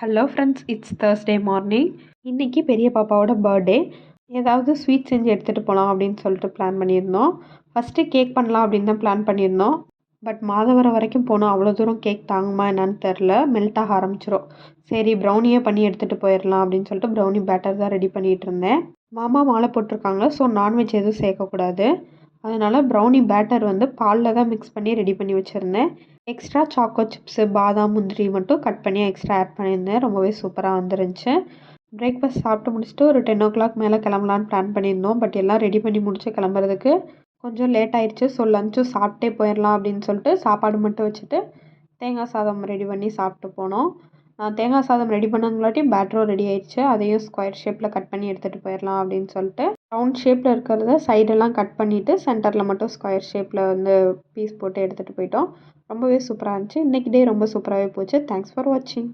Hello friends, it's Thursday morning. இன்றைக்கி பெரிய பாப்பாவோட பர்த்டே. ஏதாவது ஸ்வீட் செஞ்சு எடுத்துகிட்டு போகலாம் அப்படின்னு சொல்லிட்டு பிளான் பண்ணியிருந்தோம். ஃபஸ்ட்டு கேக் பண்ணலாம் அப்படின்னு தான் பிளான் பண்ணியிருந்தோம். பட் மாதவரம் வரைக்கும் போனோம், அவ்வளோ தூரம் கேக் தாங்குமா என்னன்னு தெரில, மெல்ட் ஆக ஆரம்பிச்சிரும். சரி ப்ரௌனியே பண்ணி எடுத்துகிட்டு போயிடலாம் அப்படின்னு சொல்லிட்டு ப்ரௌனி பேட்டர் தான் ரெடி பண்ணிகிட்டு இருந்தேன். மாமா மாலை போட்டிருக்காங்க, ஸோ நான்வெஜ் எதுவும் சேர்க்கக்கூடாது. அதனால் ப்ரௌனி பேட்டர் வந்து பாலில் தான் மிக்ஸ் பண்ணி ரெடி பண்ணி வச்சுருந்தேன். எக்ஸ்ட்ரா சாக்கோ சிப்ஸு, பாதாம், முந்திரி மட்டும் கட் பண்ணி எக்ஸ்ட்ரா ஆட் பண்ணியிருந்தேன். ரொம்பவே சூப்பராக வந்துருந்துச்சு. பிரேக்ஃபாஸ்ட் சாப்பிட்டு முடிச்சுட்டு ஒரு 10 o'clock மேலே கிளம்பலான்னு பிளான் பண்ணியிருந்தோம். பட் எல்லாம் ரெடி பண்ணி முடிச்சு கிளம்புறதுக்கு கொஞ்சம் லேட் ஆயிடுச்சு. ஸோ லஞ்சும் சாப்பிட்டே போயிடலாம் அப்படின்னு சொல்லிட்டு சாப்பாடு மட்டும் வச்சுட்டு தேங்காய் சாதம் ரெடி பண்ணி சாப்பிட்டு போனோம். தேங்காய் சாதம் ரெடி பண்ணங்களாட்டி பேட்டரும் ரெடி ஆயிடுச்சு. அதையும் ஸ்கொயர் ஷேப்பில் கட் பண்ணி எடுத்துகிட்டு போயிடலாம் அப்படின்னு சொல்லிட்டு ரவுண்ட் ஷேப்பில் இருக்கிறத சைடெல்லாம் கட் பண்ணிவிட்டு சென்டரில் மட்டும் ஸ்கொயர் ஷேப்பில் வந்து பீஸ் போட்டு எடுத்துகிட்டு போயிட்டோம். ரொம்பவே சூப்பராக இருந்துச்சு. இன்றைக்கி டே ரொம்ப சூப்பராகவே போச்சு. தேங்க்ஸ் ஃபார் வாட்சிங்.